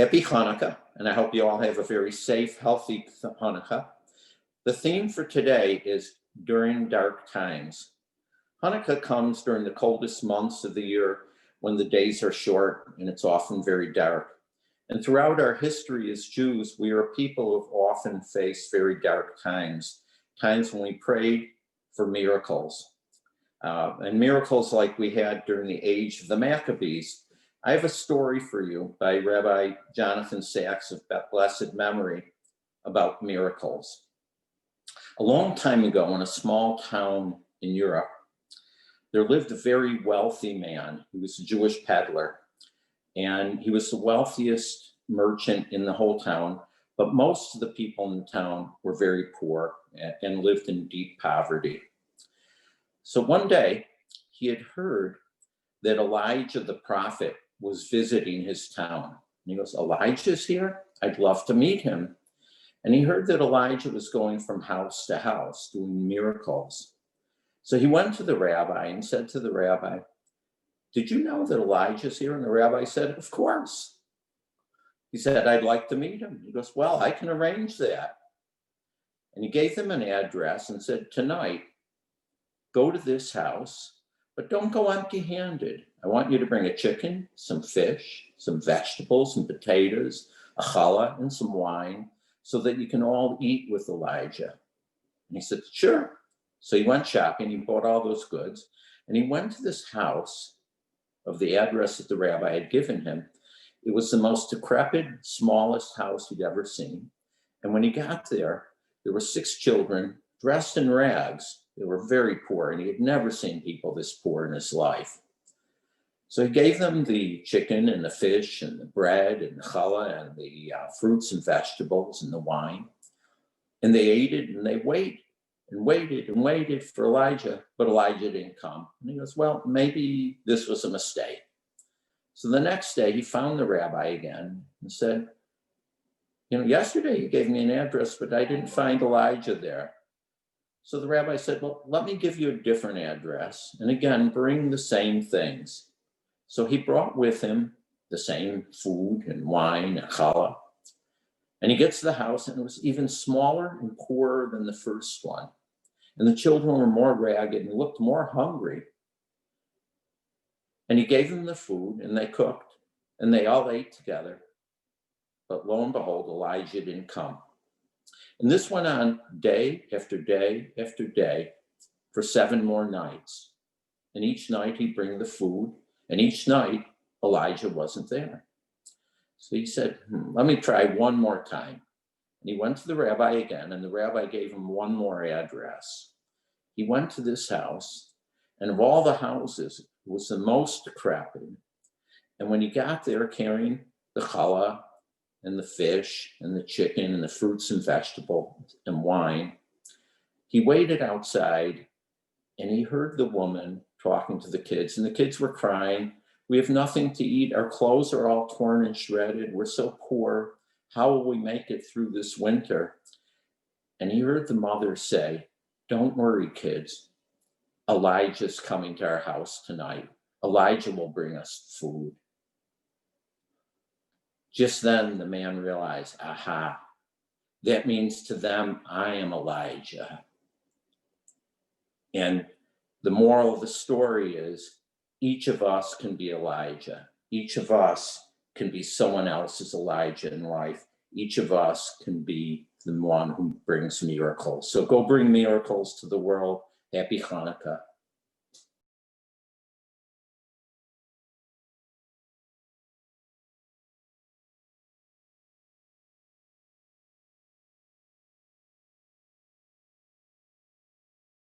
Happy Hanukkah, and I hope you all have a very safe, healthy Hanukkah. The theme for today is during dark times. Hanukkah comes during the coldest months of the year when the days are short and it's often very dark. And throughout our history as Jews, we are a people who have often faced very dark times, times when we prayed for miracles. And miracles like we had during the age of the Maccabees. I have a story for you by Rabbi Jonathan Sacks of blessed memory about miracles. A long time ago, in a small town in Europe, there lived a very wealthy man. He was a Jewish peddler, and he was the wealthiest merchant in the whole town, but most of the people in the town were very poor and lived in deep poverty. So one day, he had heard that Elijah the prophet was visiting his town. And he goes, "Elijah's here? I'd love to meet him." And he heard that Elijah was going from house to house doing miracles. So he went to the rabbi and said to the rabbi, "Did you know that Elijah's here?" And the rabbi said, "Of course." He said, "I'd like to meet him." He goes, "Well, I can arrange that." And he gave them an address and said, "Tonight, go to this house, but don't go empty-handed. I want you to bring a chicken, some fish, some vegetables, some potatoes, a challah, and some wine, so that you can all eat with Elijah." And he said, "Sure." So he went shopping, he bought all those goods, and he went to this house of the address that the rabbi had given him. It was the most decrepit, smallest house he'd ever seen. And when he got there were 6 children dressed in rags. They were very poor, and he had never seen people this poor in his life. So he gave them the chicken and the fish and the bread and the challah and the fruits and vegetables and the wine. And they ate it, and they waited and waited and waited for Elijah, but Elijah didn't come. And he goes, "Well, maybe this was a mistake." So the next day he found the rabbi again and said, "Yesterday you gave me an address, but I didn't find Elijah there." So the rabbi said, "Well, let me give you a different address. And again, bring the same things." So he brought with him the same food and wine and challah. And he gets to the house, and it was even smaller and poorer than the first one. And the children were more ragged and looked more hungry. And he gave them the food, and they cooked, and they all ate together. But lo and behold, Elijah didn't come. And this went on day after day after day for 7 more nights. And each night he'd bring the food, and each night Elijah wasn't there. So he said, "Let me try one more time." And he went to the rabbi again, and the rabbi gave him one more address. He went to this house, and of all the houses, it was the most decrepit. And when he got there carrying the challah and the fish and the chicken and the fruits and vegetables and wine, he waited outside, and he heard the woman talking to the kids, and the kids were crying. "We have nothing to eat. Our clothes are all torn and shredded. We're so poor. How will we make it through this winter?" And he heard the mother say, "Don't worry, kids. Elijah's coming to our house tonight. Elijah will bring us food." Just then the man realized, aha, that means to them, I am Elijah. And the moral of the story is each of us can be Elijah. Each of us can be someone else's Elijah in life. Each of us can be the one who brings miracles. So go bring miracles to the world. Happy Hanukkah.